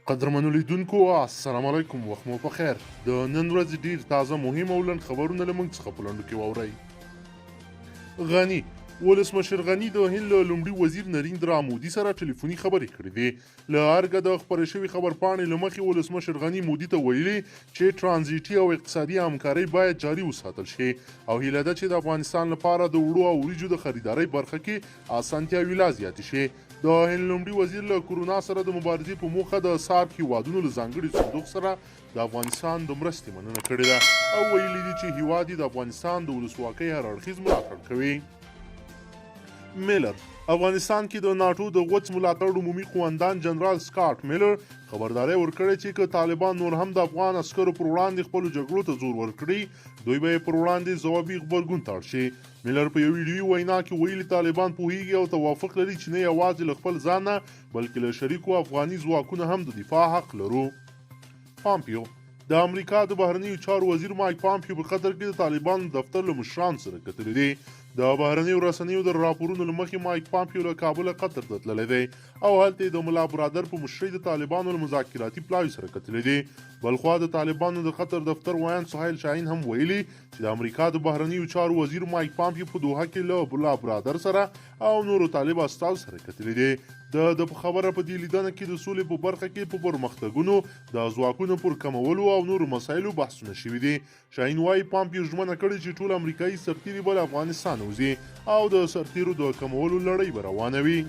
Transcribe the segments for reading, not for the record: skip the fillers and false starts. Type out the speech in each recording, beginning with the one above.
قدرمنو لیدونکو السلام علیکم، وخت مو په خیر. د نن ورځې ډیر تازه مهم او لنډ خبرونه له موږ څخه په لنډو کې واورئ. غني ولسمشر غني د هند له لومړي وزیر نریندرا مودي سره ټلیفوني خبرې کړې دي. له ارګه د خپرې شوې خبرپاڼې له مخې ولسمشر غني مودي ته ویلي چې ټرانزیټي او اقتصادي همکارۍ باید جاري وساتل شي او هیله ده چې د افغانستان لپاره د وړو او وریجو د خریدارۍ برخه کې اسانتیاوې لا زیاتې شي. د هند لومړي وزیر له کورونا سره د مبارزې په موخه د سارک هیوادونو له ځانګړي صندوق سره د افغانستان د مرستې مننه کړې ده او ویلي دي چې هیواد یې د افغانستان د ولسواکۍ هر اړخیز ملاتړ کوي. میلر افغانستان کې د ناټو د غوڅ ملاتړ عمومي قومندان جنرال سکاټ میلر خبرداری ورکړی چې که طالبان نور هم د افغان عسکرو پر وړاندې خپلو جګړو ته زور ورکړي دوی به یې پر وړاندې ځوابي غبرګون ته اړ شي. میلر په یوه ویډیوي وینا کې ویلي طالبان پوهیږي او توافق لري چې نه یوازې له خپل ځان نه بلکې له شریکو افغاني ځواکونو هم د دفاع حق لرو. پامپیو د امریکا د بهرنیو چارو وزیر مایک پامپیو په قطر کې د طالبانو دفتر له مشرانو سره کتلي دي. د بهرنیو رسنیو د راپورونو له مخې مایک پامپیو له کابله قطر ته تللی دی او هلته د ملا برادر په مشرۍ د طالبانو له مذاکراتي پلاوي سره کتلي دي. بلخوا د طالبانو د قطر دفتر ویان سهیل شاهین هم ویلي چې د امریکا د بهرنیو چارو وزیر مایک پامپیو په دوحه کې له ملا برادر سره او نورو طالب استازو سره کتلي دي. د په خبره په دې لیدنه کې د سولې په برخه کې په پرمختګونو د ځواکونو پر کمولو او نورو مسایلو بحثونه شوي دي. شاهین وایي پامپیو ژمنه کړې چې ټول امریکایي سرتیري به له افغانستان وځي او د سرتیرو د کمولو لړۍ به روانه وي.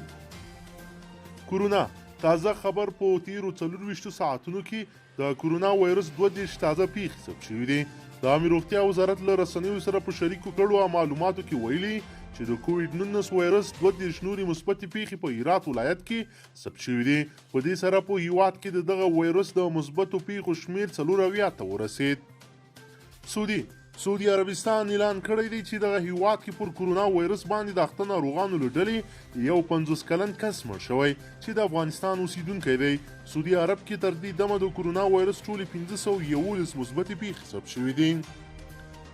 کورونا تازه خبر په تیرو 24 ساعتونو کې د کورونا وایرس 22 تازه پیښې ثبت شوي دي. د عامه روغتیا وزارت له رسنیو سره په شریکو کړو معلوماتو کې ویلي چې د کووډ 19 وایرس 22 نورې مثبتې پیښې په هرات ولایت کې ثبت شوي دي. په دې سره په هیواد کې د دغه وایرس د مثبتو پیښو شمیر 40 ته ورسید. سعودي عربستان اعلان کړی دی چې دغه هیواد کې پر کورونا وایرس باندې د اخته ناروغانو له ډلې یو 50 کلن کس مړ شوی چې د افغانستان اوسیدونکی دی. سعودي عرب کې تر دې دمه د کورونا وایرس ټولې 511 مثبتې پیښې ثبت شوي دي.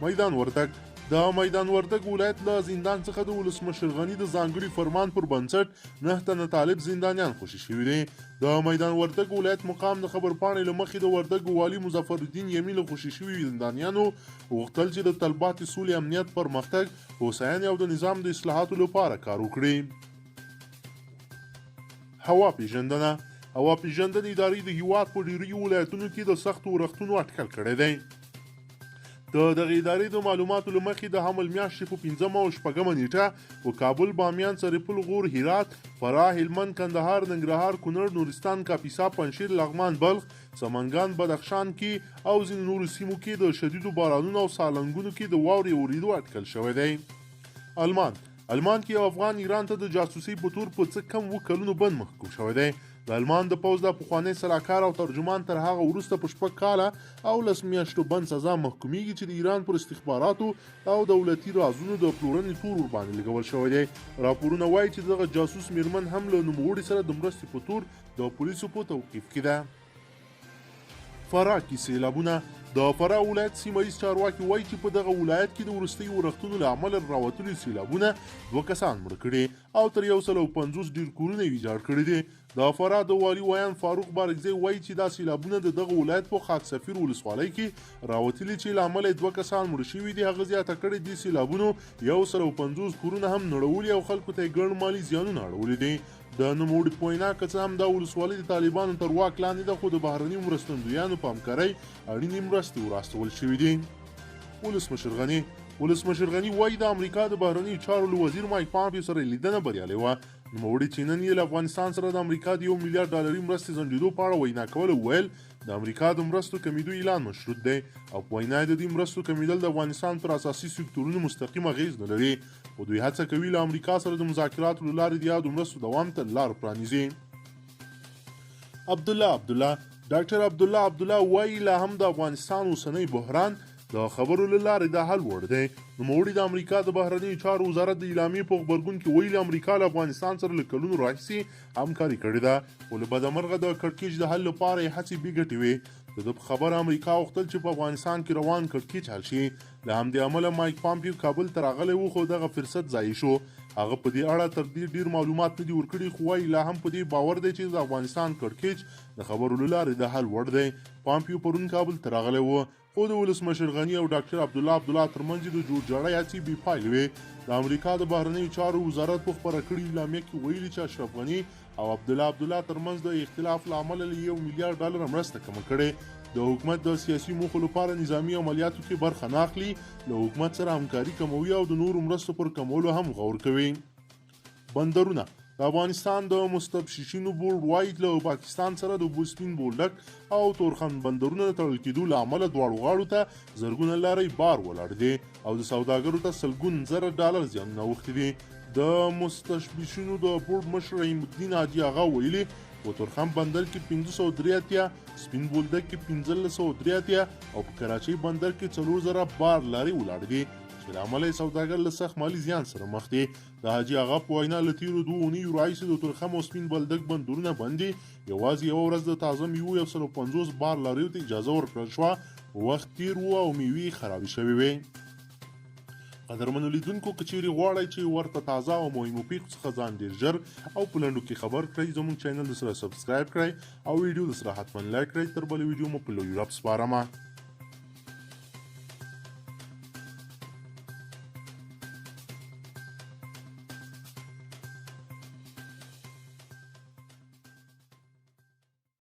میدان وردګ د میدان وردګ ولایت له زندان څخه د ولسمشر غني د ځانګړي فرمان پر بنسټ 9 تنه طالب زندانیان خوشي شوي دي. د میدان وردګ ولایت مقام د خبرپاڼې له مخې د وردګ والي مظفر الدین یمي له خوشي شوي زندانیانو غوښتل چې د طلبات سولې، امنیت، پرمختګ، هوساینې او د نظام د اصلاحاتو لپاره کار وکړي. هوا پیژندنه ادارې د هیواد په ډیری ولایتونو کې د سختو ورښتونو اټکل کړی دی. د دغه ادارې د معلوماتو له مخې د حمل میاشتې په 5 او 6 نیټه په کابل، بامیان، سرپل، غور، هرات، فراه، هلمند، کندهار، ننګرهار، کونړ، نورستان، کاپیسا، پنجشیر، لغمان، بلخ، سمنګان، بدخشان کې او ځینو نورو سیمو کې د شدیدو بارانونو او سالنګونو کې د واورې اورېدو اټکل شوی دی. المان کې یو افغان ایران ته د جاسوسۍ په تور په څه کم 2 کلونو بند محکوم شوی دی. د المان د پوځ د پخوانی سلاکار او ترجمان تر هغه وروسته په 6 کاله او 10 میاشتو بند سزا محکومیږي چې د ایران پر استخباراتو او دولتي رازونو د پلورنې تور ور باندې لګول شوی دی. راپورونه وایي چې دغه جاسوس میرمن هم له نوموړي سره د مرستې په تور د پولیسو په توقیف کې ده. فراه کې سیلابونه د فراه ولایت سیمه ییز چارواکي وایي چې په دغه ولایت کې د وروستیو ورښتونو له امله راوتلي سیلابونه 2 کسان مړه کړي او تر 150 ډیر کورونه یې ویجاړ کړي دي. د فراه د والي ویان فاروق بارکزی وایي چې دا سیلابونه د دغه ولایت په خاک سفیر ولسوالۍ کې راوتلي چې له امله 2 کسان مړه شوي دي. هغه زیاته کړې دي سیلابونو 150 کورونه هم نړولي او خلکو ته یې ګڼ مالي زیانونه اړولي دي. د نوموړي په وینا که څه هم دا ولسوالۍ د طالبانو تر واک لاندې ده خو د بهرنیو مرستندویانو په همکارۍ اړینې مرستې وراستول شوي دي. ولسمشر غني وایي د امریکا د بهرنیو چارو له وزیر مایک پامپیو سره لیدنه بریالۍ وه. نوموړي چې نن یې له افغانستان سره د امریکا د $1 میلیارډ مرستې ځنډېدو په اړه وینا کوله وویل د امریکا د مرستو کمیدو اعلان مشروط دی او په وینا د دې مرستو کمیدل د افغانستان پر اساسي سکتورونو مستقیم اغیز نه لري خو دوی هڅه کوي له امریکا سره د مذاکراتو له لارې د یادو مرستو دوام ته لار پرانیزي. ډاکټر عبدالله عبدالله وایي لا هم د افغانستان اوسنی بحران د خبرو له لارې د حل وړ دی. نوموړي د امریکا د بهرنیو چارو وزارت د اعلامیې په غبرګون کې ویلي امریکا له افغانستان سره له کلونو راهیسې همکاري کړې ده خو له بدمرغه د کړکېچ د حل لپاره یې هڅې بې ګټې وې. د ده په خبره امریکا غوښتل چې په افغانستان کې روان کړکېچ حل شي. له همدې امله مایک پامپیو کابل ته راغلی و خو دغه فرصت ضایع شو. هغه په دې اړه تر دې ډیر معلومات نه دي ورکړي، خو وایي لا هم په دې باور دی چې د افغانستان کړکېچ د خبرو له لارې د حل وړ دی. پامپیو پرون کابل ته راغلی و، خو د ولسمشر غني او ډاکټر عبدالله ترمنځ د جوړجاړی هڅې بې پایلې وې. د امریکا د بهرنیو چارو وزارت په خپره کړې اعلامیه کې ویلي چې اشرف غني او عبدالله ترمنځ د اختلاف له امله له $1 میلیارډ مرسته کمه کړې. د حکومت د سیاسي موخو لپاره نظامي عملیاتو کې برخه نه اخلي، له حکومت سره همکاري کموي او د نورو مرستو پر کمولو هم غور کوي. بندرونه د افغانستان د مستبششینو بورډ وایي له پاکستان سره د بوسپین بولډک او تورخم بندرونه د تړل کېدو له امله دواړو غاړو ته زرګونه لارۍ بار ولاړ دي او د سوداګرو ته سلګون زره ډالر زیانونه اوښتي دي. د مستبششینو د بورډ مشر رحیم الدین حاجي آغا ویلي په تورخم بندر کې 583، سپین بولدک کې 1583 او په کراچۍ بندر کې 4000 بار لارۍ ولاړ دي چې له امله سوداګر له سخت مالي زیان سره مخ دي. د حاجي آغا په وینا له تېرو 2 اونیو راهیسې د تورخم او سپین بولدک بندرونه بند دي. یوازې یوه ورځ د تازه میوو 150 بار لاریو ته اجازه ورکړل شوه، وخت تېر و او میوې خرابې شوې وې. قدرمنو لیدونکو، که چیرې غواړئ چې ورته تازه او مهمو پیښو څخه ځان ډېر ژر او په لنډو کې خبر کړئ، زموږ چینل د سره سبسکرایب کړئ او ویډیو د سره حتما لایک کړئ. تر بلې ویډیو مو په لوی رب سپارمه.